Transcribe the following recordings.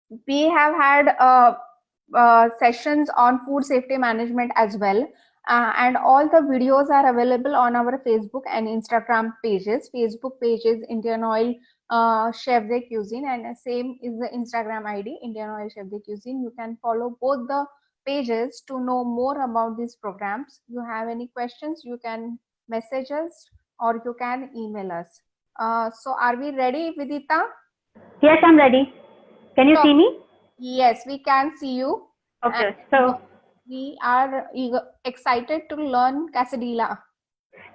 we have had sessions on food safety management as well, and all the videos are available on our Facebook and Instagram pages. Facebook page is Indian Oil Chef de Cuisine, and same is the Instagram ID, Indian Oil Chef de Cuisine. You can follow both the pages to know more about these programs. You have any questions, you can message us or you can email us. So are we ready, Vidita? Yes, I'm ready. Can you So see me? yes, we can see you, Okay, and so we are excited to learn quesadilla.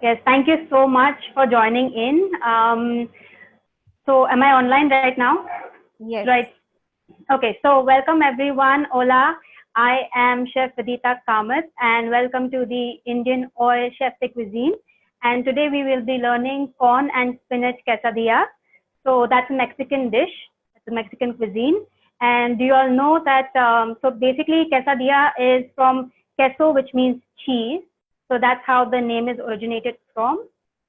yes, thank you so much for joining in. So am I online right now? Yes. Right. Okay, so welcome everyone. Hola, I am Chef Vidita Kamath and welcome to the Indian Oil Chef de Cuisine. And today we will be learning corn and spinach quesadilla. So that's a Mexican dish. It's a Mexican cuisine. And do you all know that? So basically, quesadilla is from queso, which means cheese. So that's how the name is originated from.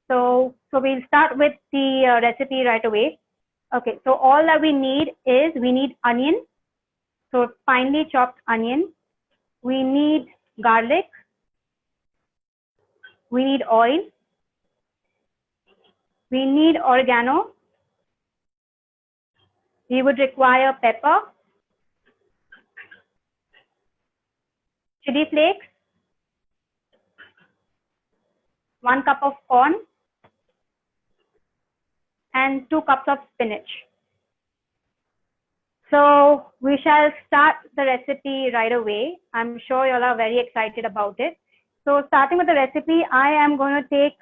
So we'll start with the recipe right away. Okay, so all that we need is we need onion, so finely chopped onion. We need garlic. We need oil. We need oregano. We would require pepper, chili flakes, 1 cup of corn, and 2 cups of spinach. So we shall start the recipe right away. I'm sure you all are very excited about it. So starting with the recipe, I am going to take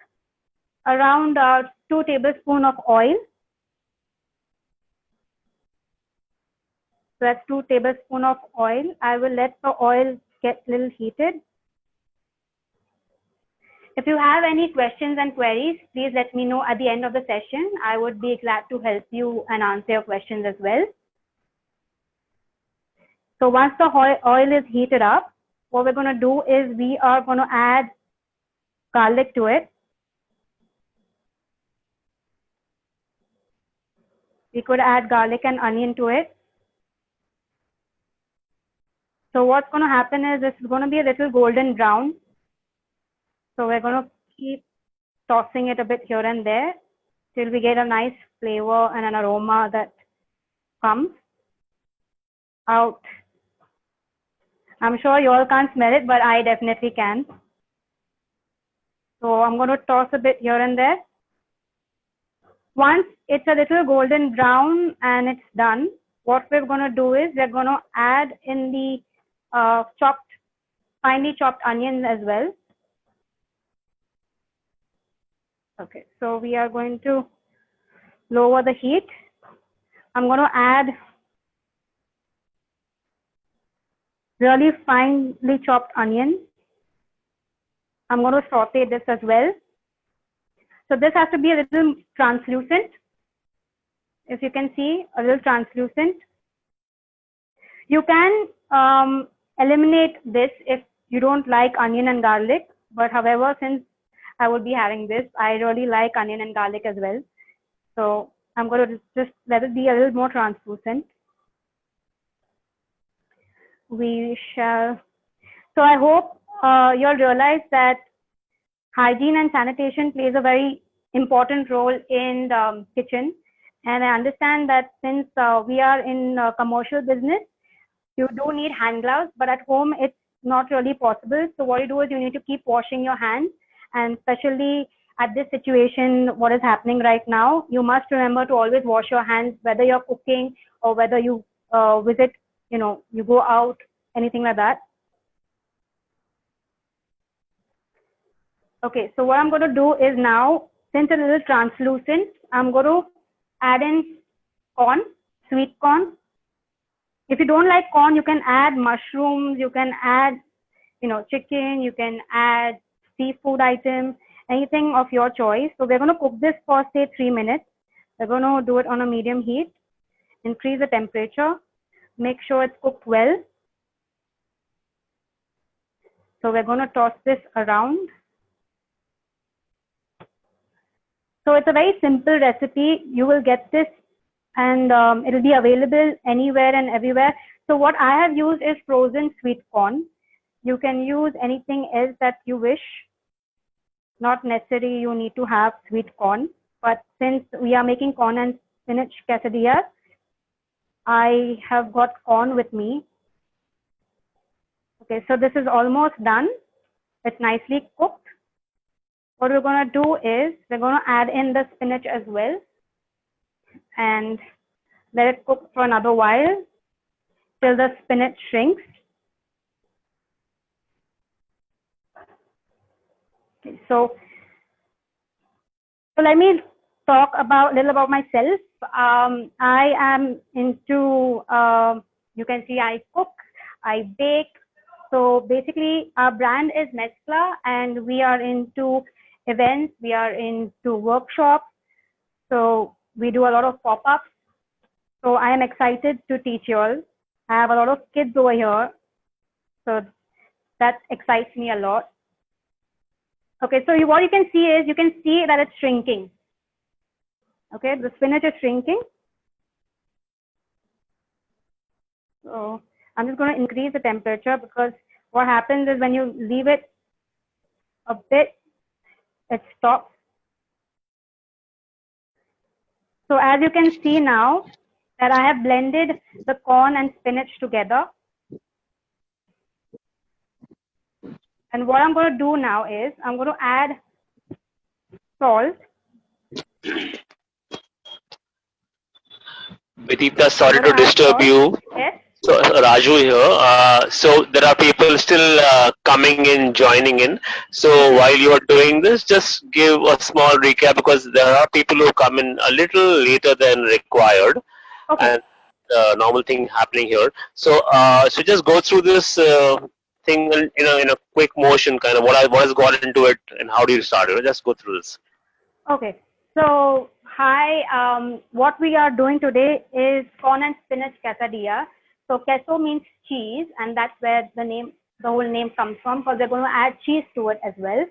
around 2 tablespoons of oil. So that's 2 tablespoons of oil. I will let the oil get a little heated. If you have any questions and queries, please let me know at the end of the session. I would be glad to help you and answer your questions as well. So once the oil is heated up, what we're going to do is we are going to add garlic to it. We could add garlic and onion to it. So what's going to happen is this is going to be a little golden brown. So we're going to keep tossing it a bit here and there till we get a nice flavor and an aroma that comes out. I'm sure you all can't smell it, but I definitely can. So I'm going to toss a bit here and there. Once it's a little golden brown and it's done, what we're going to do is we're going to add in the finely chopped onions as well. Okay, so we are going to lower the heat. I'm going to add really finely chopped onion. I'm going to saute this as well. So this has to be a little translucent. If you can see, a little translucent. You can eliminate this if you don't like onion and garlic. But however, since I would be having this, I really like onion and garlic as well. So I'm going to just let it be a little more translucent. We shall. So I hope you'll realize that hygiene and sanitation plays a very important role in the kitchen. And I understand that since we are in commercial business, you do need hand gloves, but at home it's not really possible. So what you do is you need to keep washing your hands, and especially at this situation, what is happening right now, you must remember to always wash your hands, whether you're cooking or whether you visit, you go out, anything like that. Okay, so what I'm going to do is now, since it's a little translucent, I'm going to add in corn, sweet corn. If you don't like corn, you can add mushrooms, you can add, chicken, you can add seafood items, anything of your choice. So we're going to cook this for say 3 minutes. We're going to do it on a medium heat, increase the temperature, make sure it's cooked well. So we're going to toss this around. So it's a very simple recipe. You will get this and it will be available anywhere and everywhere. So what I have used is frozen sweet corn. You can use anything else that you wish. Not necessarily you need to have sweet corn, but since we are making corn and spinach quesadillas, I have got corn with me. Okay, so this is almost done. It's nicely cooked. What we're going to do is we're going to add in the spinach as well and let it cook for another while till the spinach shrinks. Okay, so let me talk a little about myself. I am into, you can see I cook, I bake. So basically our brand is Mezcla and we are into events, we are into workshops. So we do a lot of pop-ups. So I am excited to teach you all. I have a lot of kids over here. So that excites me a lot. Okay, so what you can see is, you can see that it's shrinking. Okay, the spinach is shrinking. So I'm just going to increase the temperature because what happens is when you leave it a bit, it stops. So as you can see now that I have blended the corn and spinach together. And what I'm going to do now is I'm going to add salt. Vidita, sorry to disturb you. Yes. So Raju here. So there are people still coming in, joining in. So while you are doing this, just give a small recap because there are people who come in a little later than required, Okay. and normal thing happening here. So so just go through this thing in a quick motion, kind of what has got into it and how do you start it. Just go through this. Okay. So hi. What we are doing today is corn and spinach quesadilla. So queso means cheese, and that's where the whole name comes from, because they're going to add cheese to it as well.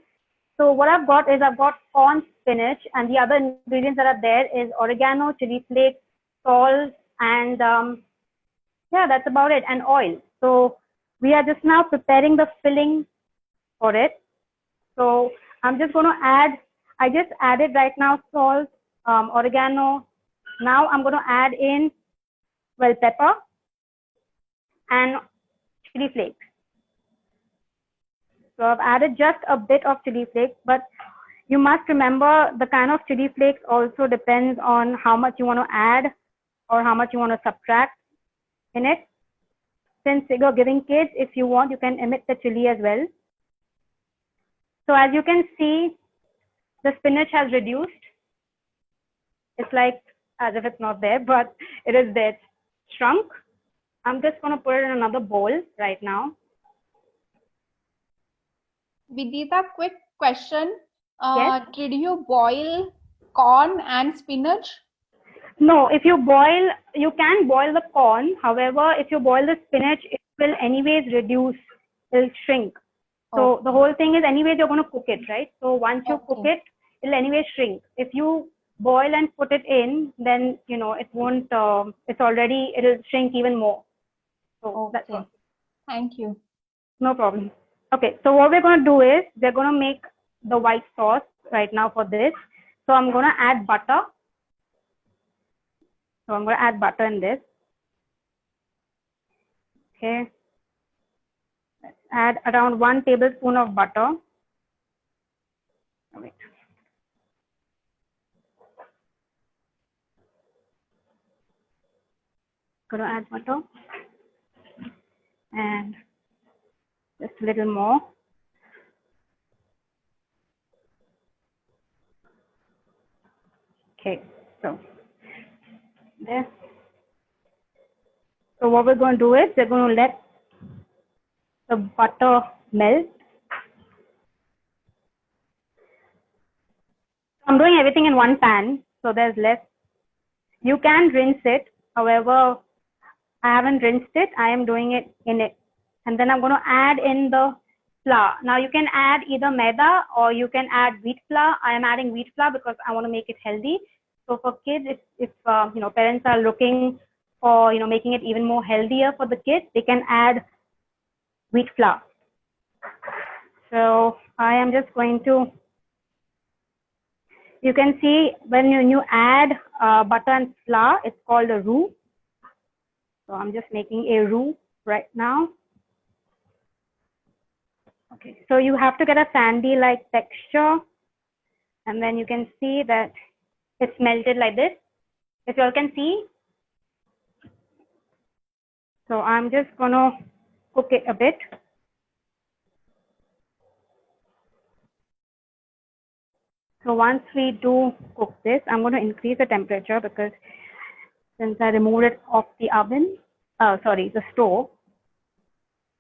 So what I've got is I've got corn, spinach, and the other ingredients that are there is oregano, chili flakes, salt, and yeah, that's about it, and oil. So we are just now preparing the filling for it. So I'm just going to add, I just added right now salt, oregano. Now I'm going to add in bell pepper and chili flakes. So I've added just a bit of chili flakes, but you must remember the kind of chili flakes also depends on how much you want to add or how much you want to subtract in it. Since you're giving kids, if you want, you can omit the chili as well. So as you can see, the spinach has reduced. It's like as if it's not there, but it is there. It's shrunk. I'm just going to put it in another bowl right now. Vidita, quick question. Yes? Did you boil corn and spinach? No, if you boil, you can boil the corn. However, if you boil the spinach, it will anyways reduce, it'll shrink. So Okay. the whole thing is anyways you're going to cook it, right? So once you cook Okay. it, it'll anyway shrink. If you boil and put it in, then, you know, it won't, it'll shrink even more. So that's Okay. all. Thank you. No problem. Okay, so what we're going to do is we're going to make the white sauce right now for this. So I'm going to add butter. So I'm going to add butter in this. Okay. Let's add around 1 tablespoon of butter. Wait. Going to add butter. And just a little more. Okay, so there. So what we're going to do is we're going to let the butter melt. I'm doing everything in one pan, so there's less. You can rinse it. However, I haven't rinsed it. I am doing it in it. And then I'm going to add in the flour. Now you can add either maida or you can add wheat flour. I am adding wheat flour because I want to make it healthy. So for kids, if parents are looking for making it even more healthier for the kids, they can add wheat flour. So I am just going to. You can see when you add butter and flour, it's called a roux. So I'm just making a roux right now. Okay, so you have to get a sandy-like texture, and then you can see that it's melted like this. If you all can see. So I'm just gonna cook it a bit. So once we do cook this, I'm going to increase the temperature because since I removed it off the oven, the stove,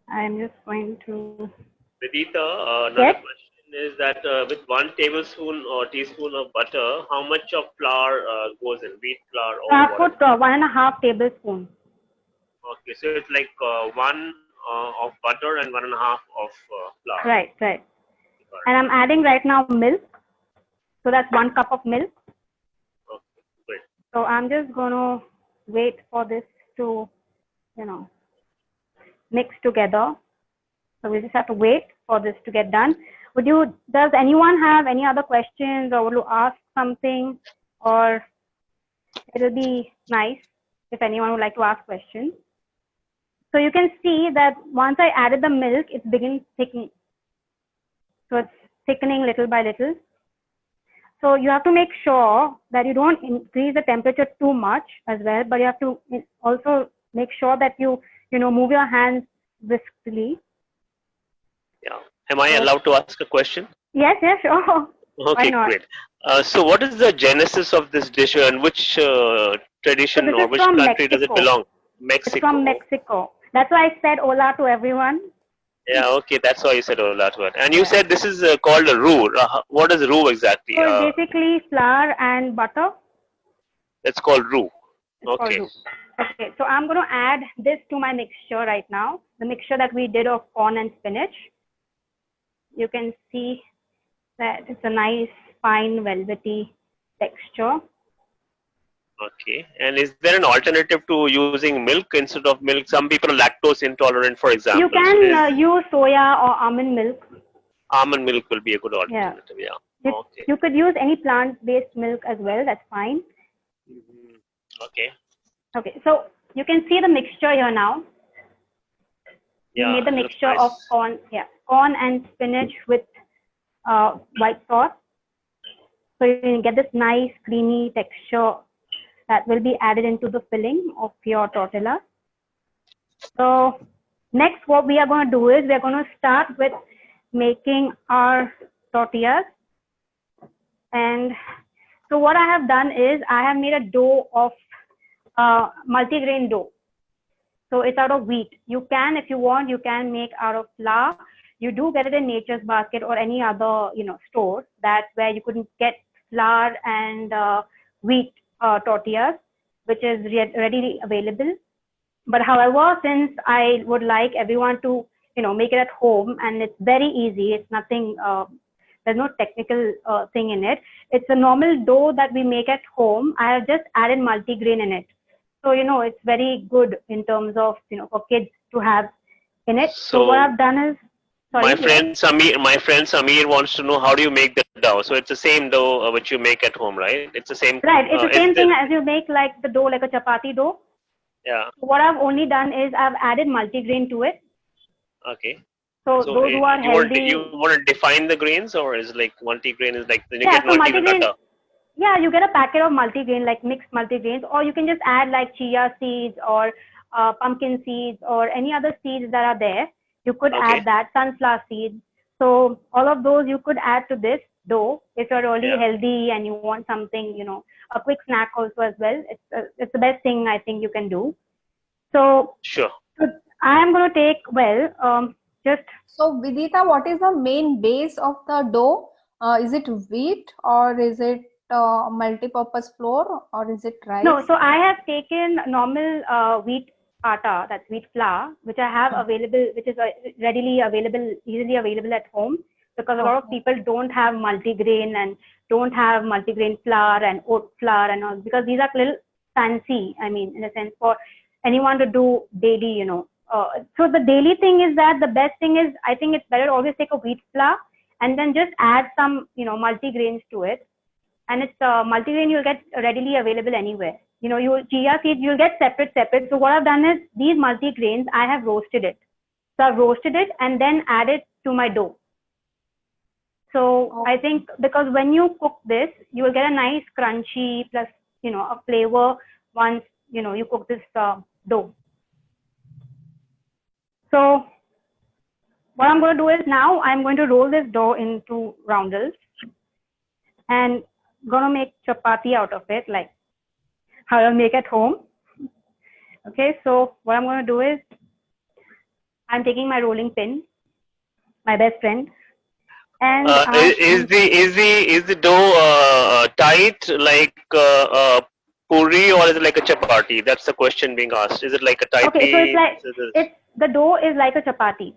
I'm just going to. Vidita, another Yes? question is that with 1 tablespoon or teaspoon of butter, how much of flour goes in? Wheat flour or I whatever? put 1.5 tablespoons. Okay, so it's like 1 of butter and 1.5 of flour. Right. And I'm adding right now milk. So that's 1 cup of milk. Okay, great. So I'm just going to wait for this to, mix together. So we just have to wait for this to get done. Does anyone have any other questions or would you ask something? Or it'll be nice if anyone would like to ask questions. So you can see that once I added the milk, it begins thickening. So it's thickening little by little. So you have to make sure that you don't increase the temperature too much as well, but you have to also make sure that you move your hands briskly. Yeah. Am I allowed to ask a question? Yes, sure. Okay, great. So what is the genesis of this dish and which tradition So this or is which from country does it Mexico. belong? It's from Mexico. That's why I said hola to everyone. Yeah, okay, that's why you said hola to it. And you said this is called a roux. What is roux exactly? So it's basically flour and butter. It's called roux. It's called roux. Okay, so I'm going to add this to my mixture right now. The mixture that we did of corn and spinach. You can see that it's a nice, fine, velvety texture. Okay. And is there an alternative to using milk instead of milk? Some people are lactose intolerant, for example. You can use soya or almond milk. Almond milk will be a good alternative, yeah. Okay. You could use any plant-based milk as well. That's fine. Okay. Okay. So you can see the mixture here now. Yeah, we made the mixture of corn and spinach with white sauce. So you can get this nice creamy texture that will be added into the filling of your tortilla. So next what we are going to do is we are going to start with making our tortillas. And so what I have done is I have made a dough of multi-grain dough. So it's out of wheat. You can, if you want, you can make out of flour. You do get it in Nature's Basket or any other, store where you couldn't get flour and wheat tortillas, which is readily available. But however, since I would like everyone to, make it at home, and it's very easy. It's nothing. There's no technical thing in it. It's a normal dough that we make at home. I have just added multigrain in it. So, it's very good in terms of, for kids to have in it. So what I've done is, my friend Samir wants to know how do you make the dough. So it's the same dough which you make at home, right? It's the same. Right. It's the same thing as you make like the dough, like a chapati dough. Yeah. So what I've only done is I've added multigrain to it. Okay. So those who are healthy. You want to define the grains, or is like multigrain is like you get multigrain butter? Yeah, you get a packet of multigrain, like mixed multigrains, or you can just add like chia seeds or pumpkin seeds or any other seeds that are there. You could add that, sunflower seeds. So all of those you could add to this dough if you're really healthy and you want something, a quick snack also as well. It's the best thing I think you can do. So sure. So I am going to take So Vidita, what is the main base of the dough? Is it wheat or is it multi-purpose flour or is it rice? No, so I have taken normal wheat atta, that's wheat flour, which I have available, which is easily available at home, because a lot of people don't have multigrain and don't have multigrain flour and oat flour and all, because these are little fancy, I mean, in a sense, for anyone to do daily, you know. So the daily thing is that the best thing is, I think it's better always take a wheat flour and then just add some, you know, multigrains to it. And it's multigrain you'll get readily available anywhere. You know, chia seeds you'll get separate. So what I've done is these multigrains, I have roasted it. So I've roasted it and then added to my dough. So I think because when you cook this, you will get a nice crunchy plus, you know, a flavor once, you know, you cook this dough. So what I'm going to do is now I'm going to roll this dough into roundels and going to make chapati out of it, like how I'll make at home. Okay, so what I'm going to do is I'm taking my rolling pin, my best friend, and is the dough tight like puri, or is it like a chapati? That's the question being asked. Is it like a tight? Okay, so it's like the dough is like a chapati.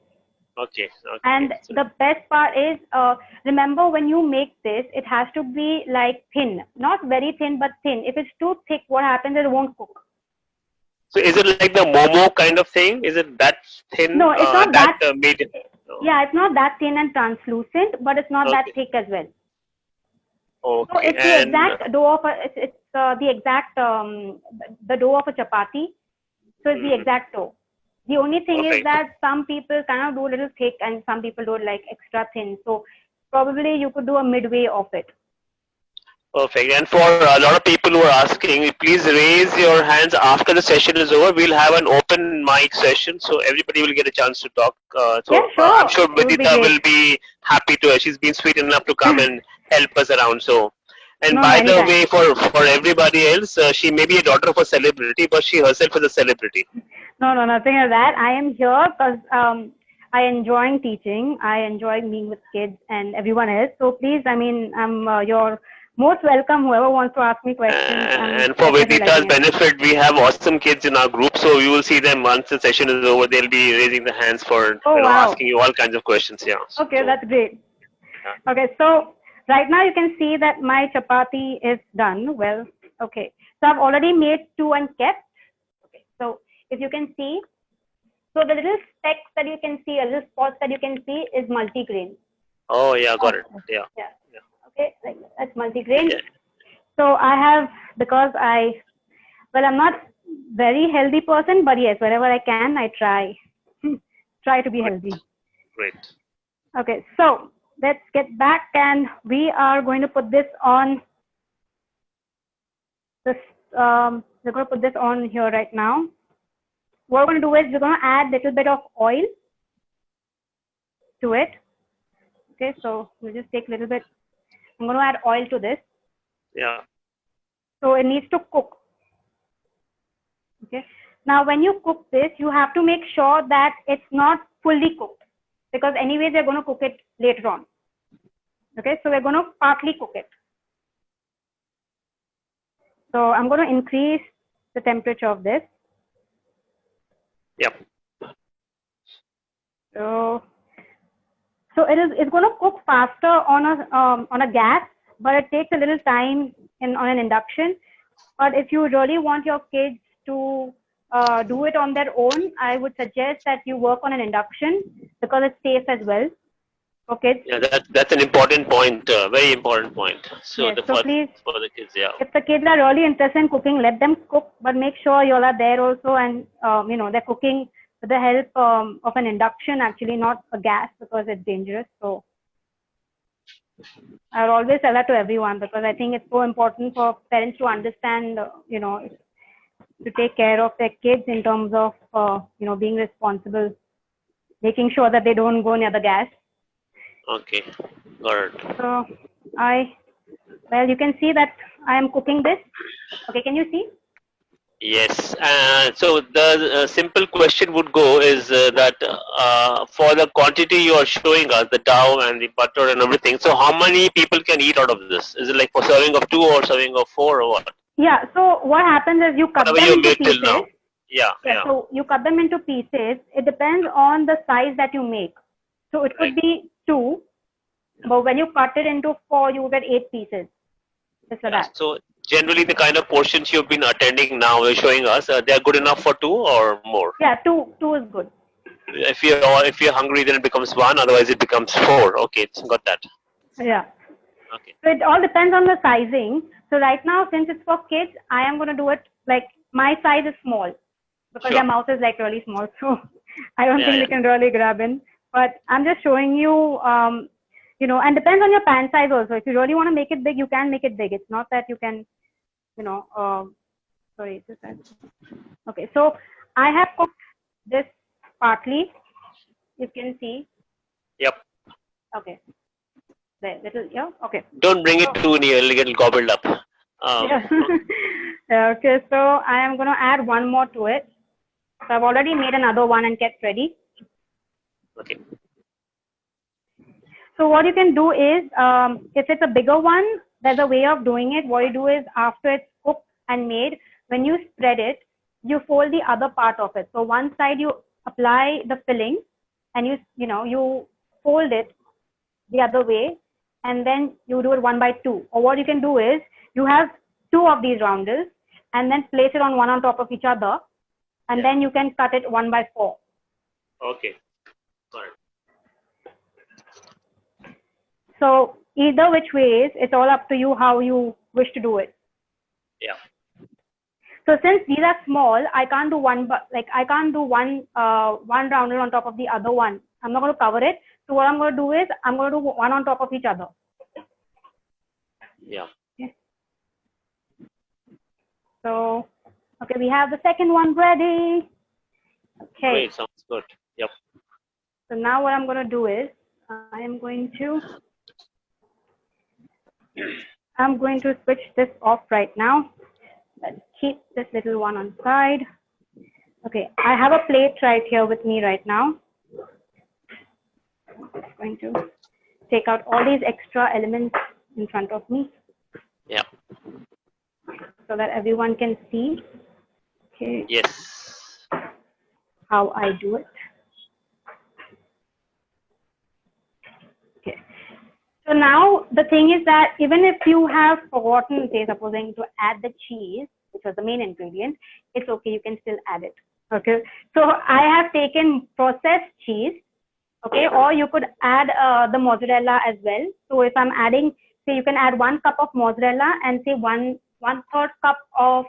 Okay. And the best part is, remember when you make this, it has to be like thin, not very thin, but thin. If it's too thick, what happens is it won't cook. So is it like the momo kind of thing? Is it that thin? No, it's not that. Made? No. Yeah, it's not that thin and translucent, but it's not that thick as well. Okay. So it's the exact dough of it's the exact the dough of a chapati. So it's the exact dough. The only thing is that some people kind of do a little thick and some people do like extra thin. So probably you could do a midway of it. Perfect. And for a lot of people who are asking, please raise your hands after the session is over. We'll have an open mic session, so everybody will get a chance to talk. Yeah, sure. I'm sure Vidita will be happy to. She's been sweet enough to come and help us around. So, and by the way, for everybody else, she may be a daughter of a celebrity, but she herself is a celebrity. No, nothing like that. I am here because I enjoy teaching. I enjoy being with kids and everyone else. So please, I mean, I'm your most welcome. Whoever wants to ask me questions. And for Vidita's benefit, we have awesome kids in our group. So you will see them once the session is over. They'll be raising their hands for asking you all kinds of questions. Yeah. Okay, so, that's great. Yeah. Okay, so right now you can see that my chapati is done. Well, okay. So I've already made 2 and kept. Okay, so if you can see, so the little specks that you can see, a little spots that you can see is multigrain. Oh yeah, got it. Yeah. Okay, like that's multigrain. Yeah. So I have, because I'm not very healthy person, but yes, wherever I can, I try to be healthy. Great. Okay, so let's get back, and we are going to put this on this. We're going to put this on here right now. What we're going to do is we're going to add a little bit of oil to it. Okay, so we'll just take a little bit. I'm going to add oil to this. Yeah. So it needs to cook. Okay. Now, when you cook this, you have to make sure that it's not fully cooked, because anyways, we're going to cook it later on. Okay. So we're going to partly cook it. So I'm going to increase the temperature of this. Yep. So it's going to cook faster on a gas, but it takes a little time on an induction. But if you really want your kids to do it on their own, I would suggest that you work on an induction, because it's safe as well. Okay. Yeah, that's an important point, very important point. So yes, please, for the kids, yeah. If the kids are really interested in cooking, let them cook, but make sure you all are there also, and you know, they're cooking with the help of an induction, actually, not a gas, because it's dangerous. So I would always tell that to everyone, because I think it's so important for parents to understand, you know, to take care of their kids in terms of, you know, being responsible, making sure that they don't go near the gas. Okay, got it. So well, you can see that I am cooking this. Okay, can you see? Yes. So the simple question would go is that for the quantity you are showing us, the dough and the butter and everything, so how many people can eat out of this? Is it like for serving of 2 or serving of 4 or what? Yeah, so what happens is you cut them into pieces. Now. Yeah. So you cut them into pieces. It depends on the size that you make. So it could be 2. But when you cut it into 4, you get 8 pieces. Just like that. So generally, the kind of portions you've been attending now, you're showing us, they are good enough for 2 or more. Yeah, two is good. If you're hungry, then it becomes 1. Otherwise, it becomes 4. Okay, it's got that. Yeah. Okay. So it all depends on the sizing. So right now, since it's for kids, I am going to do it like my size is small because Sure. their mouth is like really small. So I don't Yeah, think yeah. they can really grab in. But I'm just showing you, you know, and depends on your pan size also. If you really want to make it big, you can make it big. It's not that you can, you know, sorry. Okay, so I have cooked this partly. You can see. Yep. Okay. There, little, yeah. Okay. Don't bring it too near; it'll get gobbled up. Yeah. Okay, so I am going to add one more to it. So I've already made another one and kept ready. Okay. So what you can do is, if it's a bigger one, there's a way of doing it. What you do is after it's cooked and made, when you spread it, you fold the other part of it. So one side you apply the filling and you fold it the other way, and then you do it 1 by 2. Or what you can do is you have 2 of these roundels and then place it on one on top of each other, and Yeah. then you can cut it 1 by 4. Okay. Got it. So either which ways, it's all up to you how you wish to do it. Yeah. So since these are small, I can't do one roundel on top of the other one. I'm not going to cover it. So what I'm going to do is I'm going to do one on top of each other. Yeah. Okay. So, okay, we have the second one ready. Okay. Great. Sounds good. Yep. So now what I'm going to do is I'm going to switch this off right now. Let's keep this little one on side. Okay, I have a plate right here with me right now. I'm just going to take out all these extra elements in front of me Yeah. so that everyone can see, okay, Yes. how I do it. Okay. So now the thing is that even if you have forgotten, say, supposing to add the cheese, which was the main ingredient, it's okay, you can still add it. Okay. So I have taken processed cheese, okay, or you could add the mozzarella as well. So if I'm adding, say, you can add 1 cup of mozzarella and say one third cup of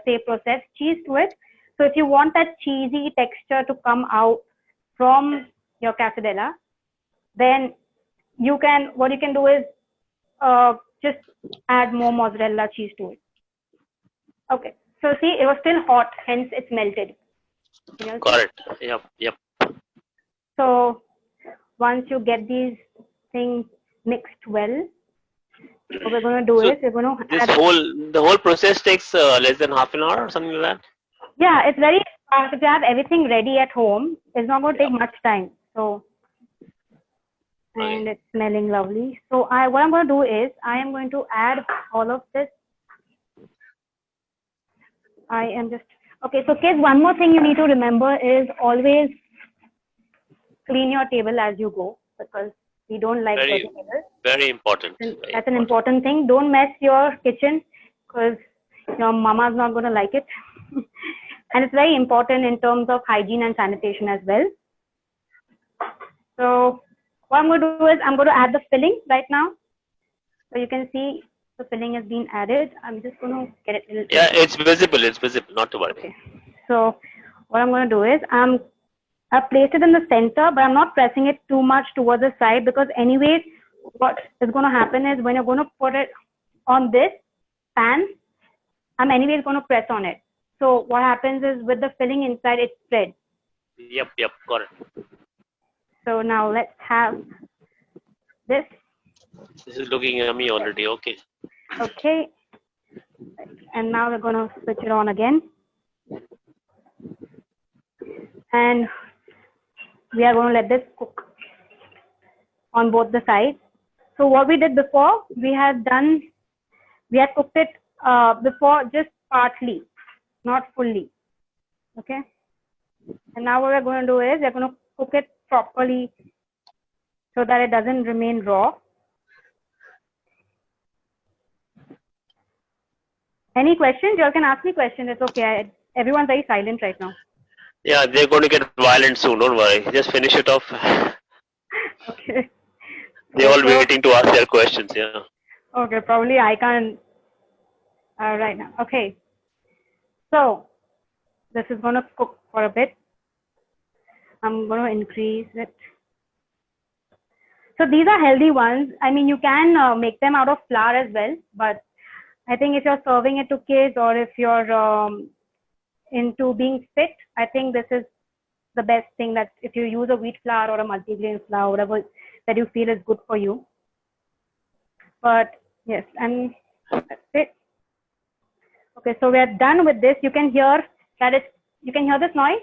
say processed cheese to it. So if you want that cheesy texture to come out from your quesadilla, then what you can do is just add more mozzarella cheese to it. Okay, so see, it was still hot, hence it's melted. Got it. Yep. Yep. So once you get these things mixed well, what we're going to do So is we're going to This add, the whole process takes less than half an hour or something like that. yeah, it's very fast. If you have everything ready at home, it's not going to take much time. So, and Okay. it's smelling lovely. So what I'm going to do is I am going to add all of this. Okay, so kids, one more thing you need to remember is always clean your table as you go, because we don't like Very, dirty tables. very important. And Very that's an important thing. Don't mess your kitchen because your mama's not going to like it. And it's very important in terms of hygiene and sanitation as well. So what I'm going to do is I'm going to add the filling right now. So you can see the filling has been added. I'm just going to get it a little. Yeah, it's visible. It's visible. Not to worry. Okay. So what I'm going to do is I've placed it in the center, but I'm not pressing it too much towards the side, because anyways, what is going to happen is when you're going to put it on this pan, I'm anyways going to press on it. So what happens is with the filling inside, it spreads. Yep. Yep. Got it. So now let's have this. This is looking yummy already. Okay. Okay. And now we're going to switch it on again. And we are going to let this cook on both the sides. So what we did before, we had cooked it before just partly, not fully. Okay. And now what we're going to do is we're going to cook it properly so that it doesn't remain raw. Any questions? You all can ask me questions. It's okay. Everyone's very silent right now. Yeah, they're going to get violent soon. Don't worry. Just finish it off. Okay. They're all So- waiting to ask their questions. Yeah. Okay, probably I can't right now. Okay. So this is going to cook for a bit. I'm going to increase it. So these are healthy ones. I mean, you can make them out of flour as well, but I think if you're serving it to kids or if you're into being fit, I think this is the best thing, that if you use a wheat flour or a multigrain flour, whatever that you feel is good for you. But yes, and that's it. Okay, so we are done with this. You can hear you can hear this noise.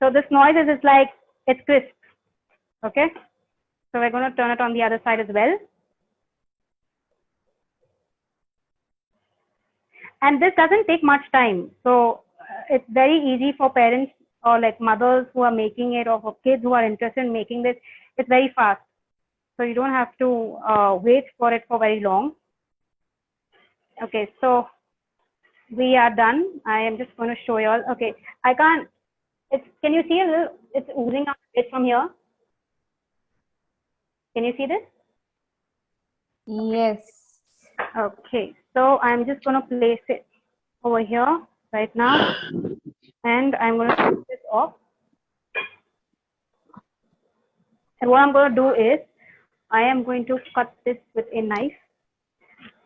So this noise is like, it's crisp. Okay, so we're going to turn it on the other side as well. And this doesn't take much time. So it's very easy for parents or like mothers who are making it, or for kids who are interested in making this. It's very fast. So you don't have to wait for it for very long. Okay, so we are done. I am just going to show you all. Okay, I can't, can you see a little, it's oozing out a bit from here. Can you see this? Yes. Okay, so I'm just going to place it over here right now, and I'm going to take this off. And what I'm going to do is, I am going to cut this with a knife.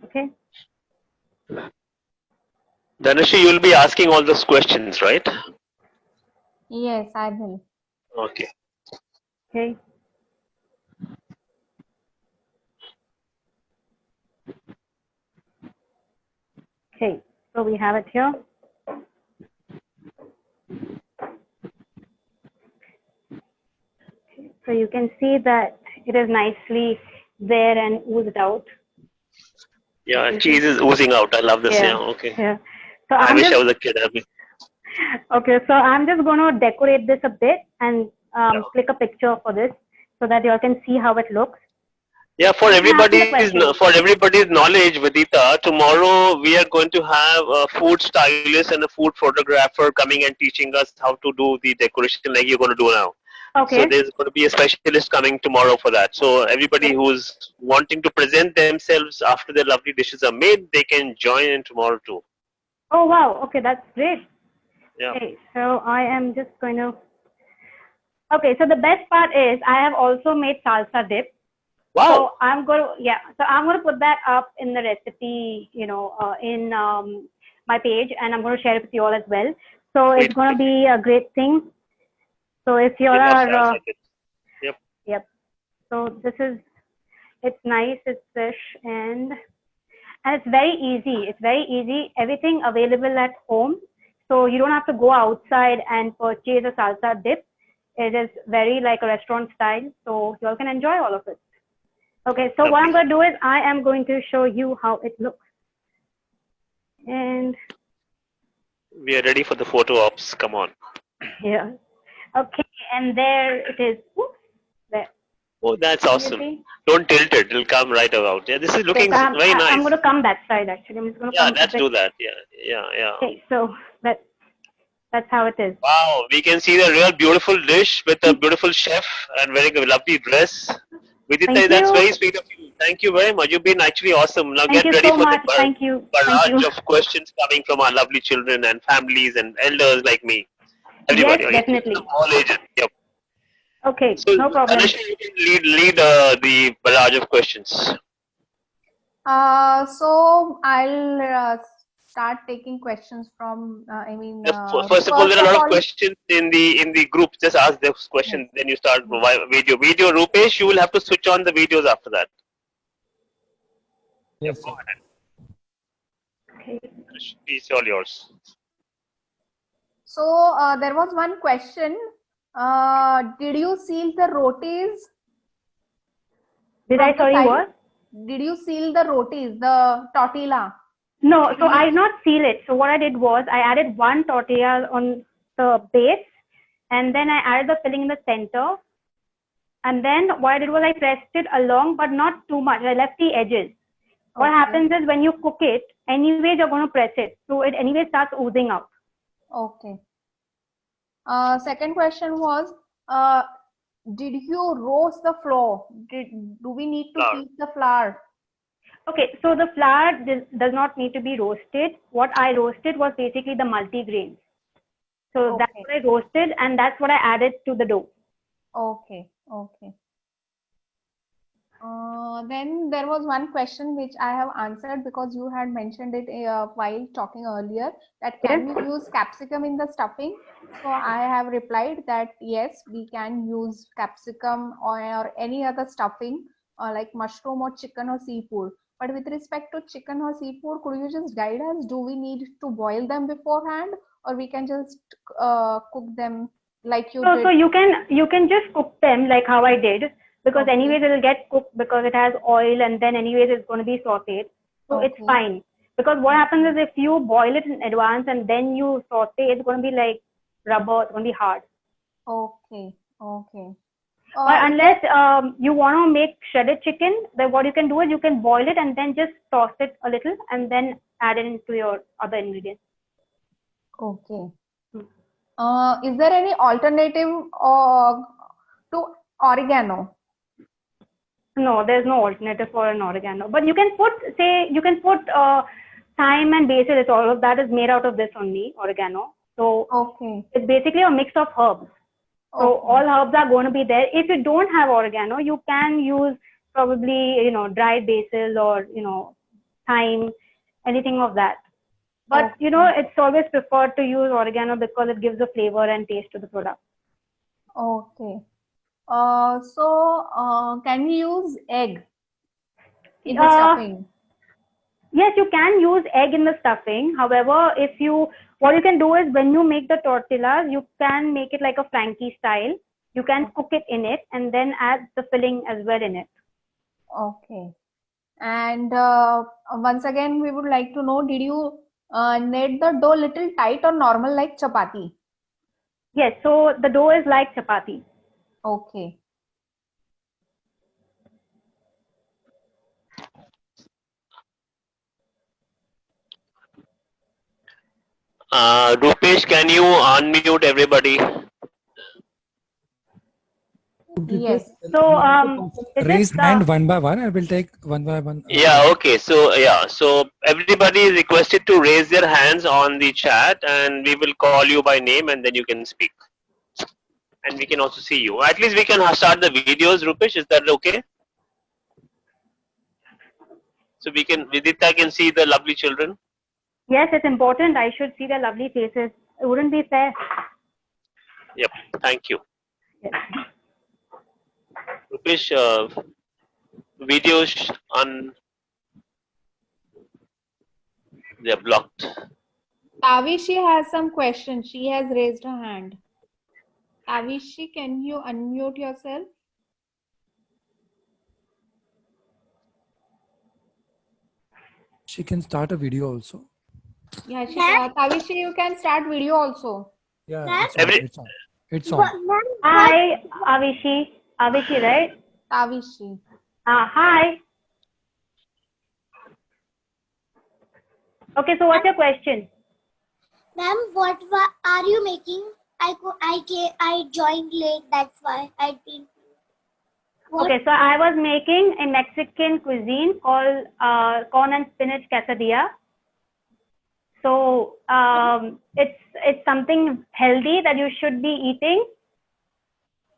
Okay. Dhanushri, you'll be asking all those questions, right? Yes, I will. Okay. Okay. Okay, so we have it here. Okay, so you can see that it is nicely there and oozed out. Yeah, cheese is oozing out. I love this. Yeah. Okay. Yeah. So I I'm wish just, I was a kid. okay, so I'm just going to decorate this a bit and click a picture for this so that you all can see how it looks. Yeah, for You can ask me a everybody's knowledge, Vidita, tomorrow we are going to have a food stylist and a food photographer coming and teaching us how to do the decoration like you're going to do now. Okay. So there's going to be a specialist coming tomorrow for that. So everybody who's wanting to present themselves after their lovely dishes are made, they can join in tomorrow too. Oh wow, okay, that's great. Yeah. Okay, so I am just going to, okay, so the best part is I have also made salsa dip. Wow. So I'm going to, so I'm going to put that up in the recipe, in my page, and I'm going to share it with you all as well. So it's going to be a great thing. So if you are, yep. So this is, it's nice, it's fresh, and it's very easy. It's very easy. Everything available at home. So you don't have to go outside and purchase a salsa dip. It is very like a restaurant style. So you all can enjoy all of it. Okay, so what I'm going to do is I am going to show you how it looks. And we are ready for the photo ops. Come on. Yeah. Okay, and there it is. Oops, there. Oh, that's awesome. Don't tilt it. It'll come right about. Yeah, this is looking very nice. I'm going to come that side actually. I'm just going to come let's do that. Yeah. Okay, so that's how it is. Wow, we can see the real beautiful dish with a beautiful chef and wearing a lovely dress. Vidita, that's very sweet of you. Thank you very much. You've been actually awesome. Now get ready for the barrage of questions coming from our lovely children and families and elders like me. Everybody. Yes, definitely. All ages. Yep. Okay, so, no problem. Dhanushri, you can lead the barrage of questions. So I'll start taking questions from, first of all, there are a lot of questions in the group. Just ask those questions, then you start video. Rupesh, you will have to switch on the videos after that. Yes. Okay. It's all yours. So there was one question. Did you seal the rotis? Did I tell you what? Did you seal the rotis, the tortilla? No, so I did not seal it. So what I did was I added one tortilla on the base, and then I added the filling in the center. And then what I did was I pressed it along, but not too much. I left the edges. What happens is when you cook it, anyways you're going to press it. So it anyway starts oozing out. Okay. Second question was, did you roast the flour? Do we need to Flour. heat the flour? Okay, so the flour does not need to be roasted. What I roasted was basically the multigrains. So that's Okay. what I roasted, and that's what I added to the dough. Okay. Okay. Then there was one question which I have answered because you had mentioned it while talking earlier, that can we use capsicum in the stuffing? So I have replied that yes, we can use capsicum or any other stuffing like mushroom or chicken or seafood. But with respect to chicken or seafood, could you just guide us? Do we need to boil them beforehand, or we can just cook them like you did? So you can just cook them like how I did, because Okay. anyways it will get cooked because it has oil, and then anyways it's going to be sauteed. So it's Okay. fine. Because what happens is if you boil it in advance and then you saute, it's going to be like rubber. It's going to be hard. Okay. Okay. But unless you want to make shredded chicken, then what you can do is you can boil it and then just toss it a little and then add it into your other ingredients. Okay. Is there any alternative to oregano? No, there's no alternative for an oregano. But you can put, thyme and basil. It's all of that is made out of this only, oregano. So Okay. it's basically a mix of herbs. So Okay. all herbs are going to be there. If you don't have oregano, you can use probably, dried basil or, thyme, anything of that. But, it's always preferred to use oregano because it gives a flavor and taste to the product. Okay. So can we use egg in the stuffing? Yes, you can use egg in the stuffing. However, what you can do is when you make the tortillas, you can make it like a Frankie style. You can cook it in it and then add the filling as well in it. Okay. And once again, we would like to know, did you knead the dough little tight or normal like chapati? Yes, so the dough is like chapati. Okay. Rupesh, can you unmute everybody? Yes. So raise hand one by one. I will take one by one. Yeah, okay. So everybody is requested to raise their hands on the chat, and we will call you by name, and then you can speak. And we can also see you. At least we can start the videos, Rupesh. Is that okay? So Vidita can see the lovely children. Yes, it's important. I should see their lovely faces. It wouldn't be fair. Yep. Thank you. Yes. Rupesh, videos they're blocked. Tavishi has some questions. She has raised her hand. Tavishi, can you unmute yourself? She can start a video also. Yeah, Tavishi, you can start video also. Yeah, it's on. It's on. Hi, Avishi. Avishi, right? Tavishi. Hi. Okay, so what's your question? Ma'am, what are you making? I joined late, that's why I didn't. Okay, so I was making a Mexican cuisine called corn and spinach quesadilla. So it's something healthy that you should be eating.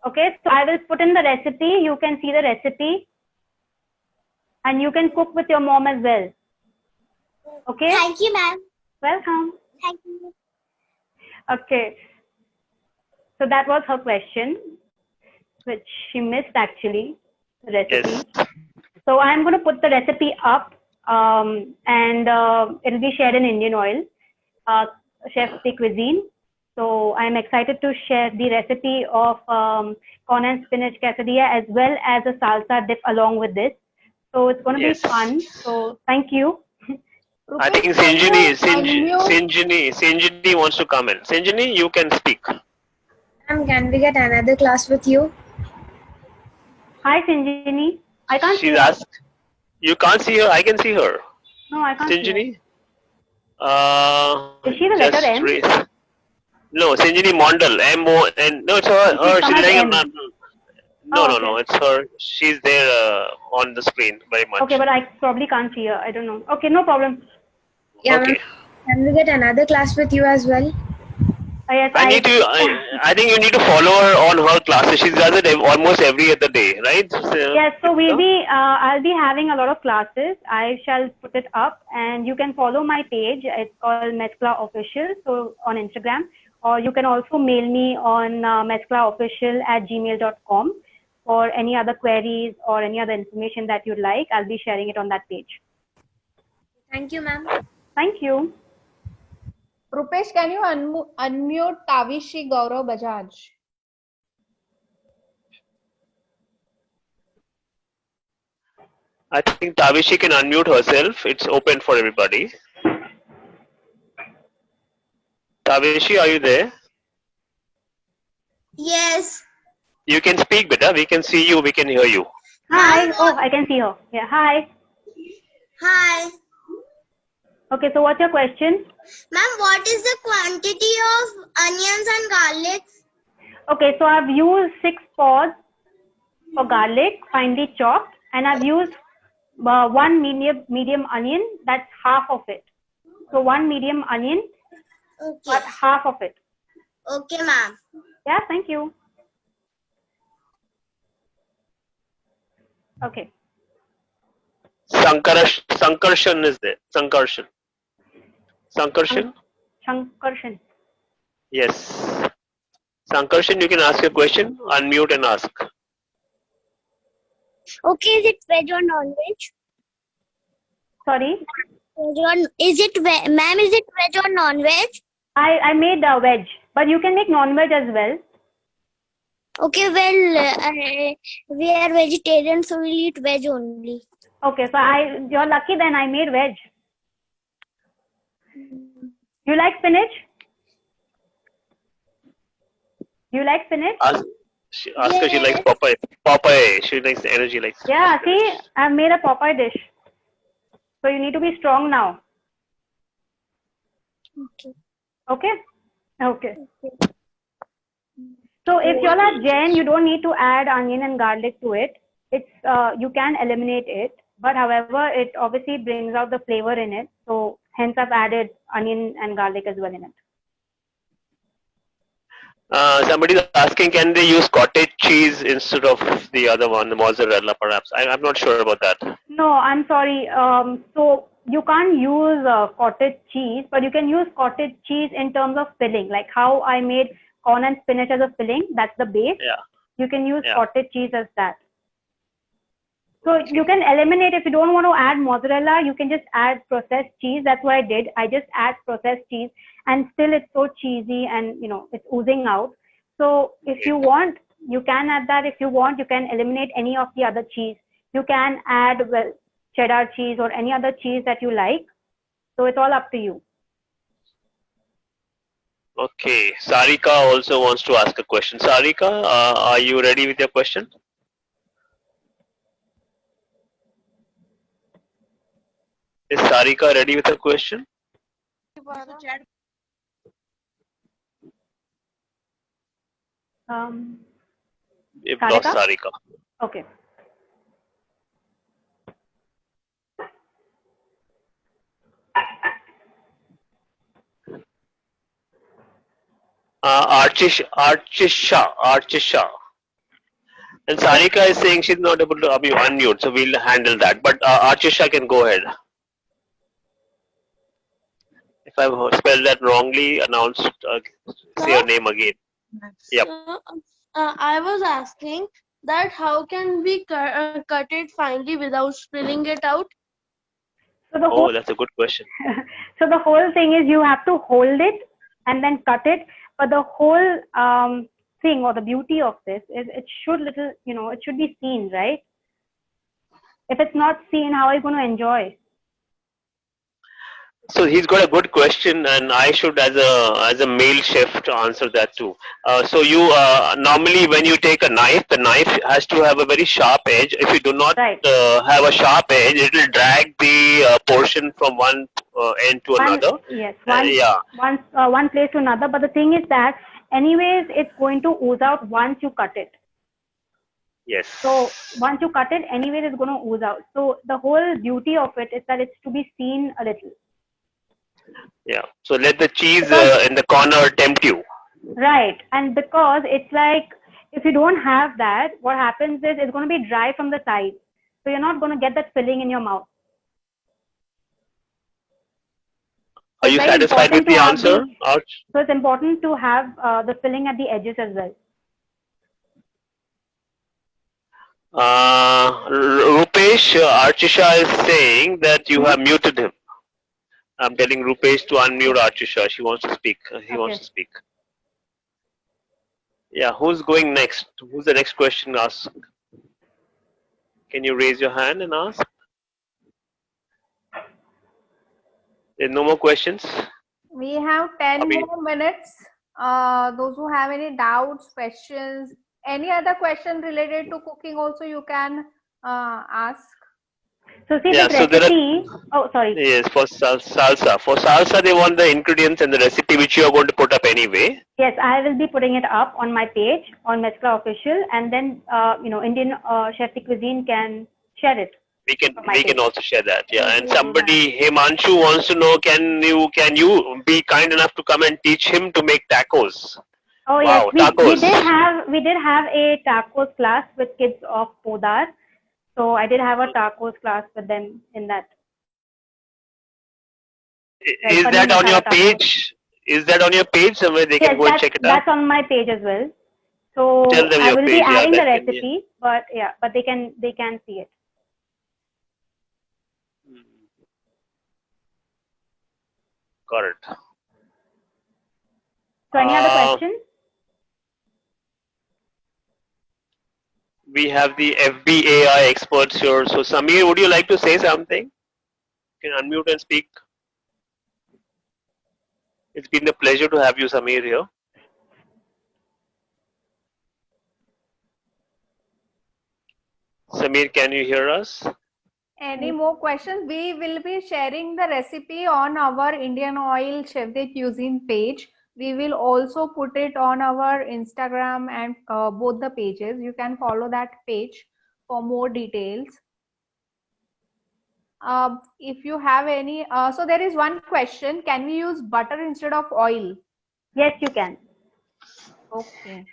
Okay, so I will put in the recipe. You can see the recipe, and you can cook with your mom as well. Okay. Thank you, ma'am. Welcome. Thank you. Okay. So that was her question, which she missed actually, the recipe. Yes. So I'm going to put the recipe up and it'll be shared in Indian Oil, Chef the Cuisine. So I'm excited to share the recipe of corn and spinach quesadilla as well as a salsa dip along with this. So it's going to be fun. So thank you. I think Sinjini wants to come in. Sinjini, you can speak. Can we get another class with you? Hi, Sinjini. I can't see her. She's asked. You can't see her. I can see her. No, I can't see Sinjini, Is she the letter M? No, Sanjini Mondal. M-O-N. No, it's her. She's come She's as like, M. no, Oh, no, okay. no. It's her. She's there on the screen very much. Okay, but I probably can't see her. I don't know. Okay, no problem. Yeah, Okay. ma'am. Can we get another class with you as well? Yes, I think you need to follow her on her classes. She does it almost every other day, right? So, yes, so we'll no? be, I'll be having a lot of classes. I shall put it up and you can follow my page. It's called Mezcla Official, so on Instagram. Or you can also mail me on mezclaofficial@gmail.com for any other queries or any other information that you'd like. I'll be sharing it on that page. Thank you, ma'am. Thank you. Rupesh, can you unmute Tavishi Gaurav Bajaj? I think Tavishi can unmute herself. It's open for everybody. Tavishi, are you there? Yes. You can speak, beta. We can see you. We can hear you. Hi. Oh, I can see her. Yeah, hi. Hi. Okay, so what's your question? Ma'am, what is the quantity of onions and garlic? Okay, so I've used 6 pods for garlic, finely chopped, and I've used 1 medium onion, that's half of it. So 1 medium onion, Okay. but half of it. Okay, ma'am. Yeah, thank you. Okay. Sankarshan is there. Sankarshan. Shankarshan. Yes. Sankarshan, you can ask a question. Unmute and ask. Okay, is it veg or non-veg? Sorry, Ma'am, is it veg or non-veg? I made veg, but you can make non-veg as well. Okay, well, we are vegetarian, so we'll eat veg only. Okay, so you're lucky then I made veg. You like spinach? You like spinach? Ask her. She likes Popeye. Popeye. She likes the energy. Like. Yeah, see, I've made a Popeye dish. So you need to be strong now. Okay. Okay? Okay. So if you're a Jain, you don't need to add onion and garlic to it. It's you can eliminate it, but however, it obviously brings out the flavor in it. So hence I've added onion and garlic as well in it. Somebody is asking, can they use cottage cheese instead of the other one, the mozzarella, perhaps? I'm not sure about that. No, I'm sorry. So you can't use cottage cheese, but you can use cottage cheese in terms of filling, like how I made corn and spinach as a filling. That's the base. Yeah. You can use Yeah. cottage cheese as that. So you can eliminate, if you don't want to add mozzarella, you can just add processed cheese. That's what I did. I just add processed cheese and still it's so cheesy and it's oozing out. So if you want, you can add that. If you want, you can eliminate any of the other cheese. You can add cheddar cheese or any other cheese that you like. So it's all up to you. Okay. Sarika also wants to ask a question. Sarika, are you ready with your question? Is Sarika ready with her question? We've lost Sarika. Okay. Archisha. And Sarika is saying she's not able to unmute, so we'll handle that. But Archisha can go ahead. If I've spelled that wrongly, say your name again. Yep. So, I was asking that how can we cut it finely without spilling it out? So the Oh, that's a good question. So the whole thing is you have to hold it and then cut it. But the whole thing or the beauty of this is it should it should be seen, right? If it's not seen, how are you going to enjoy? So he's got a good question, and I should, as a male chef, to answer that too. So you normally, when you take a knife, the knife has to have a very sharp edge. If you do not Right. have a sharp edge, it will drag the portion from one end to another. Yes, Yeah. one place to another. But the thing is that anyways, it's going to ooze out once you cut it. Yes. So once you cut it, anyways, it's going to ooze out. So the whole beauty of it is that it's to be seen a little. Yeah. So let the cheese Because- in the corner tempt you. Right. And because it's like, if you don't have that, what happens is it's going to be dry from the side. So you're not going to get that filling in your mouth. Are you Very satisfied with important to the have answer, Arch? So it's important to have the filling at the edges as well. Rupesh, Archisha is saying that you have muted him. I'm telling Rupesh to unmute Archisha. She wants to speak. He wants Okay. to speak. Yeah, who's going next? Who's the next question to ask? Can you raise your hand and ask? There's no more questions? We have 10 Abhi- more minutes. Those who have any doubts, questions, any other question related to cooking also you can ask. So see Yeah, this so there are- recipe. Oh, sorry. Yes, for salsa. For salsa, they want the ingredients and the recipe which you are going to put up anyway. Yes, I will be putting it up on my page on Mezcla Official, and then Indian Chef de Cuisine can share it. We can On my we can page. also share that. Yeah, and We will do somebody Himanshu wants to know, can you be kind enough to come and teach him to make tacos? Oh Wow, yes, we tacos. did have a tacos class with kids of Podar. So I did have a tacos class with them in that. Is Paneer that on your masala tacos. page? Is that on your page somewhere they can Yes, go and check it out? that's on my page as well. So Tell them I your will be page, yeah, adding the that can be- recipe, but they can see it. Got it. So any other Uh, questions? We have the FBAI experts here. So Samir, would you like to say something? You can unmute and speak. It's been a pleasure to have you, Samir, here. Samir, can you hear us? Any more questions? We will be sharing the recipe on our Indian Oil Chef de Cuisine page. We will also put it on our Instagram and both the pages. You can follow that page for more details. If you have any, so there is one question. Can we use butter instead of oil? Yes, you can. Okay.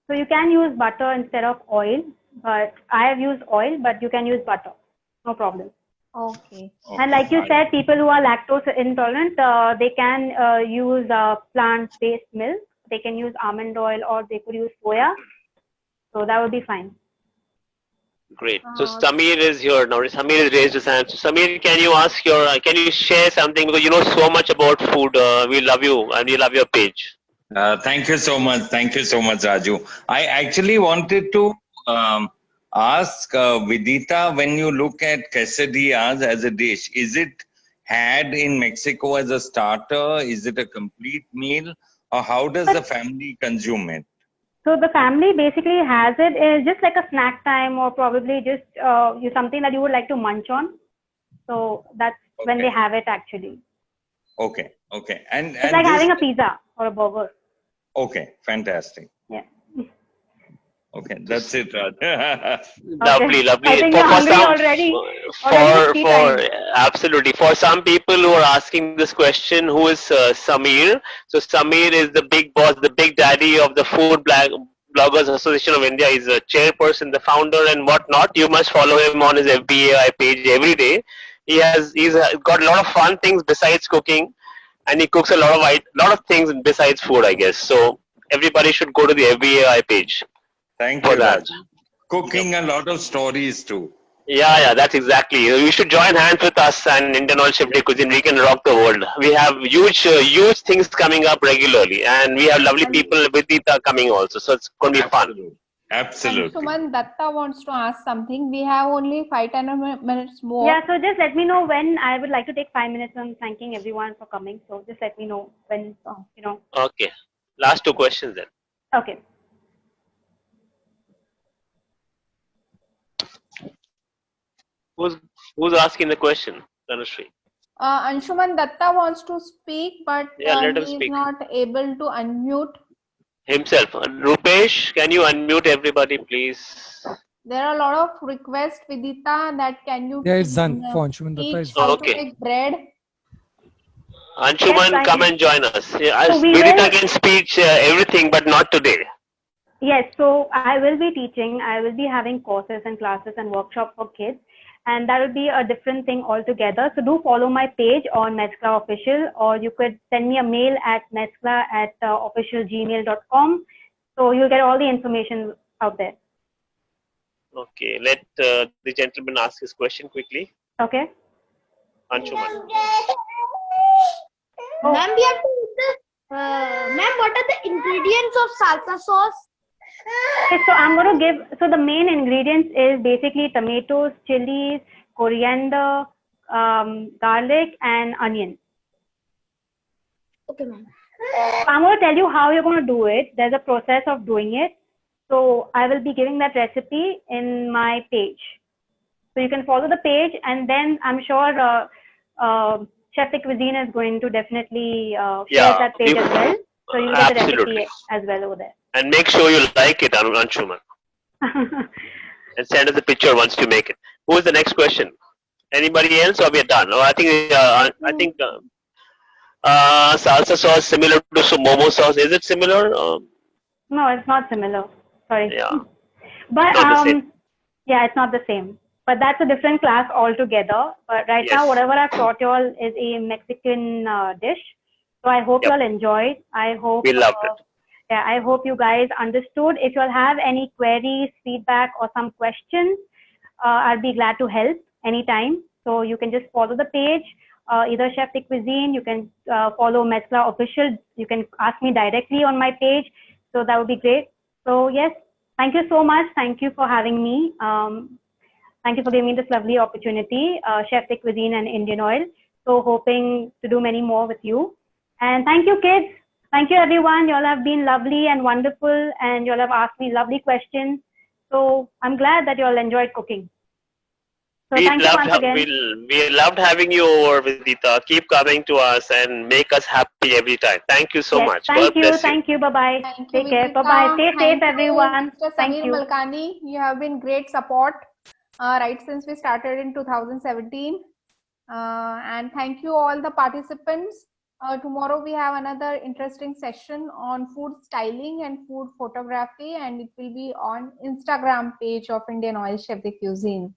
So you can use butter instead of oil, but I have used oil, but you can use butter. No problem. Okay. And like you said, people who are lactose intolerant, they can use plant-based milk. They can use almond oil, or they could use soya. So that would be fine. Great. So Samir is here now. Samir has raised his hand. So Samir, can you share something, because you know so much about food. We love you and we love your page. Thank you so much. Thank you so much, Raju. I actually wanted to ask Vidita, when you look at quesadillas as a dish, is it had in Mexico as a starter? Is it a complete meal? Or how does the family consume it? So the family basically has it is just like a snack time, or probably just something that you would like to munch on. So that's when they Okay. have it actually. Okay, okay. And It's like having a pizza or a burger. okay, fantastic. Yeah. Okay, that's it, Raj. Lovely, lovely. I think you're hungry already. Already For tea absolutely, for some people who are asking this question, who is Samir? So Samir is the big boss, the big daddy of the Food Bloggers Association of India. He's a chairperson, the founder, and whatnot. You must follow him on his FBAI page every day. He's got a lot of fun things besides cooking, and he cooks a lot of things besides food, I guess. So everybody should go to the FBAI page. Thank For you, that. Raj. Cooking a lot of stories too. Yeah, that's exactly. You should join hands with us and Indian Oil Chef de Cuisine. We can rock the world. We have huge things coming up regularly, and we have lovely people with Vidita coming also. So it's going to be fun. Absolutely. Anshuman Datta wants to ask something. We have only 5-10 minutes more. Yeah, so just let me know when. I would like to take 5 minutes on thanking everyone for coming. So just let me know when, Okay. Last 2 questions then. Okay. Who's asking the question? Tanushree. Anshuman Datta wants to speak, but Yeah, let him he is speak. not able to unmute. Himself. Rupesh, can you unmute everybody, please? There are a lot of requests, Vidita, that can you Yeah, it's done. For Anshuman Datta, teach it's how Okay. to make bread? Anshuman, Yes, come and join us. Yeah, So we Vidita will- can speak everything, but not today. Yes, so I will be teaching. I will be having courses and classes and workshops for kids, and that will be a different thing altogether. So do follow my page on Neskla Official, or you could send me a mail at neskla@officialgmail.com. So you'll get all the information out there. Okay, let the gentleman ask his question quickly. Okay. Anshuman. Ma'am, we have to eat the. Ma'am, what are the ingredients of salsa sauce? Okay, so I'm going to give, so the main ingredients is basically tomatoes, chilies, coriander, garlic, and onion. Okay, ma'am. I'm going to tell you how you're going to do it. There's a process of doing it. So I will be giving that recipe in my page. So you can follow the page, and then I'm sure Chef de Cuisine is going to definitely share Yeah, that page as well. So you'll get the absolutely. recipe as well over there. And make sure you like it, Anshuman. And send us a picture once you make it. Who is the next question? Anybody else, or we are done? Oh, I think salsa sauce similar to momo sauce. Is it similar? No, it's not similar. Sorry. Yeah. But Not the same. yeah, it's not the same. But that's a different class altogether. But right now, Yes. whatever I've taught you all is a Mexican dish. So I hope Yep. you all enjoyed. I hope We loved it. Yeah, I hope you guys understood. If you all have any queries, feedback, or some questions, I'll be glad to help anytime. So you can just follow the page, either Chef de Cuisine. You can follow Neskla Official. You can ask me directly on my page. So that would be great. So yes, thank you so much. Thank you for having me. Thank you for giving me this lovely opportunity, Chef de Cuisine and Indian Oil. So hoping to do many more with you. And thank you, kids. Thank you, everyone. You all have been lovely and wonderful, and you all have asked me lovely questions. So I'm glad that you all enjoyed cooking. So thank you once again. We loved having you over, Vidita. Keep coming to us and make us happy every time. Thank you so Yes, much. Thank God you. bless you. Thank you. Bye-bye. Thank you, Take care. Vidita. Bye-bye. Stay Thank safe, you, everyone. Mr. Thank Samir you. Malkani. You have been great support right since we started in 2017. And thank you all the participants. Tomorrow we have another interesting session on food styling and food photography, and it will be on Instagram page of Indian Oil Chef de Cuisine.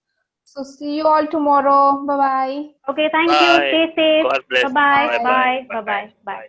So see you all tomorrow. Bye-bye. Okay, thank Bye. you. Stay safe. God bless. Bye-bye. Bye-bye. Bye. Bye-bye. Bye.